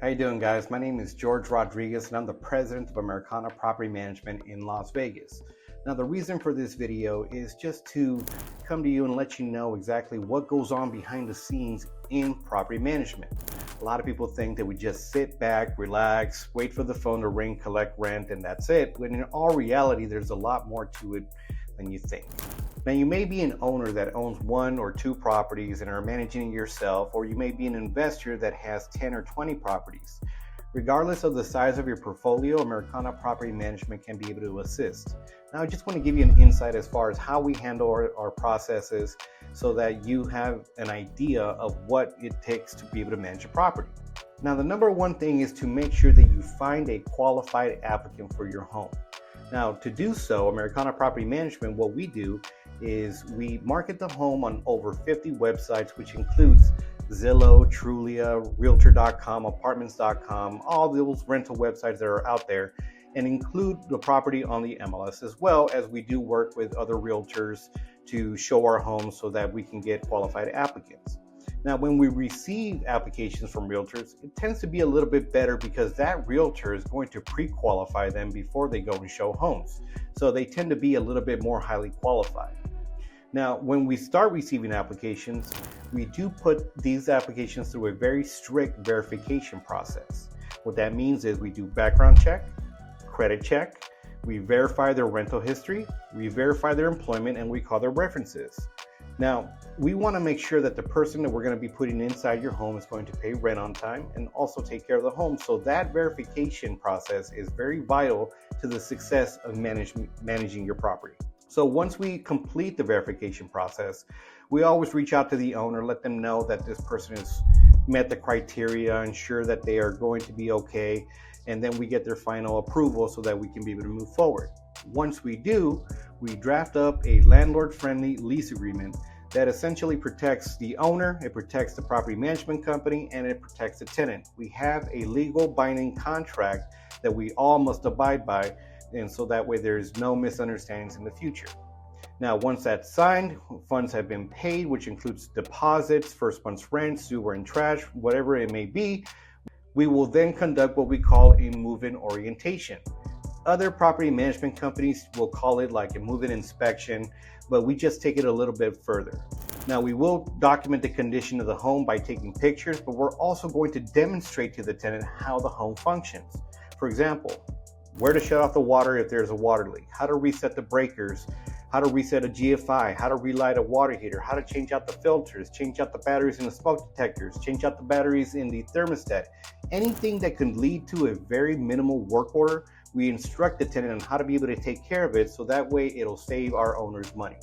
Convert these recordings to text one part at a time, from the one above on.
How you doing, guys? My name is Jorge Rodriguez and I'm the president of Americana Property Management in Las Vegas. Now, the reason for this video is just to come to you and let you know exactly what goes on behind the scenes in property management. A lot of people think that we just sit back, relax, wait for the phone to ring, collect rent, and that's it. When in all reality, there's a lot more to it than you think. Now, you may be an owner that owns 1 or 2 properties and are managing it yourself, or you may be an investor that has 10 or 20 properties. Regardless of the size of your portfolio, Americana Property Management can be able to assist. Now, I just want to give you an insight as far as how we handle our processes so that you have an idea of what it takes to be able to manage a property. Now, the number one thing is to make sure that you find a qualified applicant for your home. Now, to do so, Americana Property Management, what we do is we market the home on over 50 websites, which includes Zillow, Trulia, Realtor.com, Apartments.com, all those rental websites that are out there, and include the property on the MLS, as well as we do work with other realtors to show our homes so that we can get qualified applicants. Now, when we receive applications from realtors, it tends to be a little bit better because that realtor is going to pre-qualify them before they go and show homes. So they tend to be a little bit more highly qualified. Now, when we start receiving applications, we do put these applications through a very strict verification process. What that means is we do background check, credit check, we verify their rental history, we verify their employment, and we call their references. Now, we want to make sure that the person that we're going to be putting inside your home is going to pay rent on time and also take care of the home. So that verification process is very vital to the success of managing your property. So once we complete the verification process, we always reach out to the owner, let them know that this person has met the criteria, ensure that they are going to be okay, and then we get their final approval so that we can be able to move forward. Once we do, we draft up a landlord-friendly lease agreement that essentially protects the owner, it protects the property management company, and it protects the tenant. We have a legal binding contract that we all must abide by, and so that way there's no misunderstandings in the future. Now, once that's signed, funds have been paid, which includes deposits, first month's rent, sewer and trash, whatever it may be. We will then conduct what we call a move-in orientation. Other property management companies will call it like a move-in inspection, but we just take it a little bit further. Now, we will document the condition of the home by taking pictures, but we're also going to demonstrate to the tenant how the home functions. For example, where to shut off the water if there's a water leak, how to reset the breakers, how to reset a GFI, how to relight a water heater, how to change out the filters, change out the batteries in the smoke detectors, change out the batteries in the thermostat. Anything that can lead to a very minimal work order, we instruct the tenant on how to be able to take care of it so that way it'll save our owners money.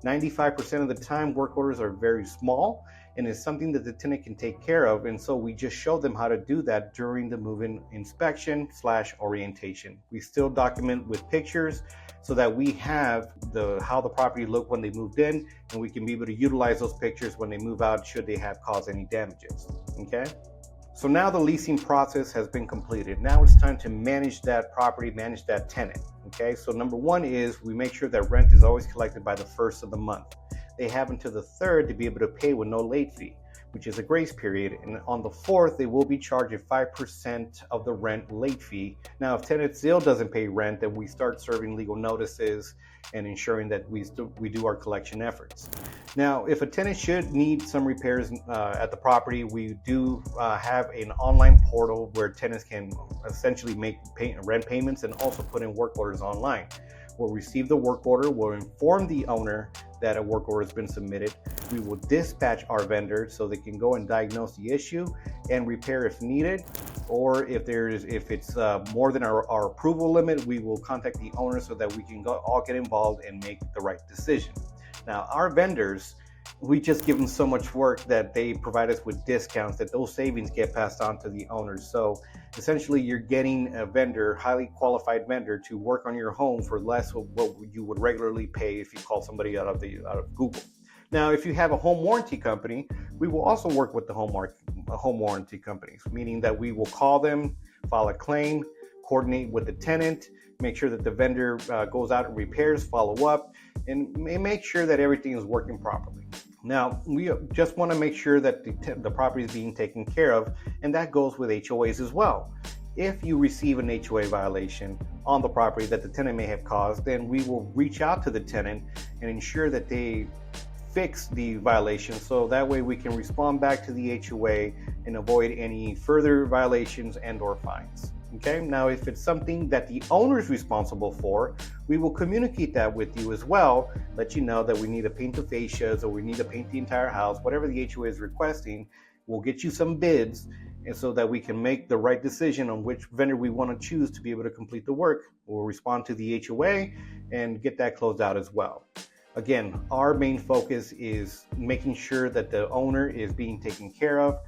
95% of the time, work orders are very small and it's something that the tenant can take care of, and so we just show them how to do that during the move-in inspection / orientation. We still document with pictures so that we have how the property looked when they moved in, and we can be able to utilize those pictures when they move out should they have caused any damages. Okay? So now the leasing process has been completed. Now it's time to manage that property, manage that tenant. Okay, so number one is we make sure that rent is always collected by the 1st of the month. They have until the 3rd to be able to pay with no late fee, which is a grace period. And on the 4th, they will be charged a 5% of the rent late fee. Now, if tenant still doesn't pay rent, then we start serving legal notices and ensuring that we do our collection efforts. Now, if a tenant should need some repairs at the property, we do have an online portal where tenants can essentially make rent payments and also put in work orders online. We'll receive the work order, we'll inform the owner that a work order has been submitted. We will dispatch our vendor so they can go and diagnose the issue and repair if needed. Or if it's more than our approval limit, we will contact the owner so that we can all get involved and make the right decision. Now, our vendors, we just give them so much work that they provide us with discounts that those savings get passed on to the owners. So essentially you're getting a vendor, highly qualified vendor, to work on your home for less of what you would regularly pay if you call somebody out of Google. Now, if you have a home warranty company, we will also work with the home warranty companies, meaning that we will call them, file a claim, coordinate with the tenant, make sure that the vendor goes out and repairs, follow up, and make sure that everything is working properly. Now, we just want to make sure that the property is being taken care of, and that goes with HOAs as well. If you receive an HOA violation on the property that the tenant may have caused, then we will reach out to the tenant and ensure that they fix the violation, so that way we can respond back to the HOA and avoid any further violations and or fines. Okay, now if it's something that the owner is responsible for, we will communicate that with you as well, let you know that we need to paint the fascias or we need to paint the entire house, whatever the HOA is requesting. We'll get you some bids, and so that we can make the right decision on which vendor we want to choose to be able to complete the work. We'll respond to the HOA and get that closed out as well. Again, our main focus is making sure that the owner is being taken care of,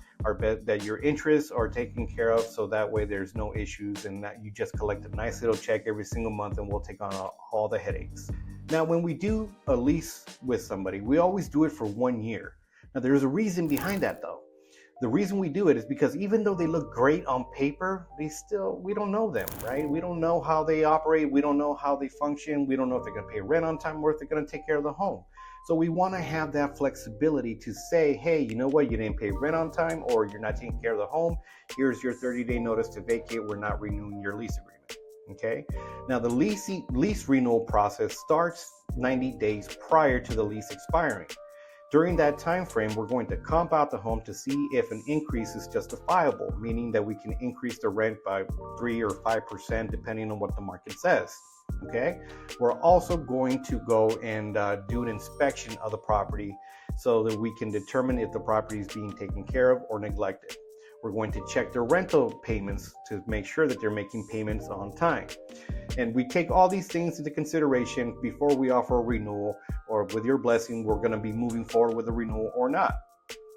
that your interests are taken care of, so that way there's no issues and that you just collect a nice little check every single month and we'll take on all the headaches. Now, when we do a lease with somebody, we always do it for 1 year. Now, there's a reason behind that though. The reason we do it is because even though they look great on paper, we don't know them, right? We don't know how they operate. We don't know how they function. We don't know if they're going to pay rent on time or if they're going to take care of the home. So we want to have that flexibility to say, hey, you know what? You didn't pay rent on time or you're not taking care of the home. Here's your 30-day notice to vacate. We're not renewing your lease agreement. Okay. Now the lease renewal process starts 90 days prior to the lease expiring. During that time frame, we're going to comp out the home to see if an increase is justifiable, meaning that we can increase the rent by 3 or 5% depending on what the market says. Okay, we're also going to go and do an inspection of the property so that we can determine if the property is being taken care of or neglected. We're going to check their rental payments to make sure that they're making payments on time. And we take all these things into consideration before we offer a renewal, or with your blessing, we're going to be moving forward with a renewal or not,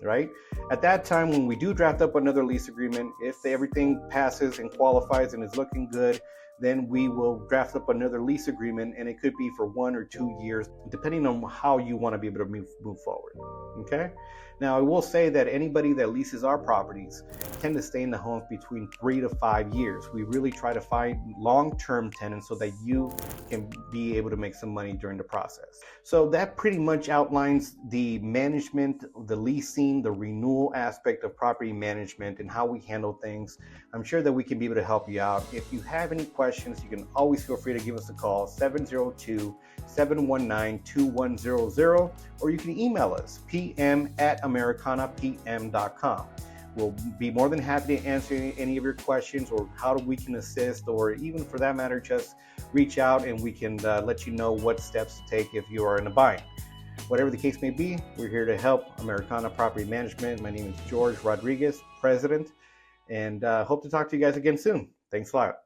right? At that time, when we do draft up another lease agreement, if everything passes and qualifies and is looking good, then we will draft up another lease agreement, and it could be for 1 or 2 years, depending on how you want to be able to move forward. Okay. Now, I will say that anybody that leases our properties tend to stay in the homes between 3 to 5 years. We really try to find long-term tenants so that you can be able to make some money during the process. So that pretty much outlines the management, the leasing, the renewal aspect of property management and how we handle things. I'm sure that we can be able to help you out. If you have any questions, you can always feel free to give us a call, 702-719-2100, or you can email us, pm@americanapm.com. We'll be more than happy to answer any of your questions or how we can assist, or even for that matter, just reach out and we can let you know what steps to take if you are in a bind. Whatever the case may be, we're here to help. Americana Property Management. My name is Jorge Rodriguez, President, and hope to talk to you guys again soon. Thanks a lot.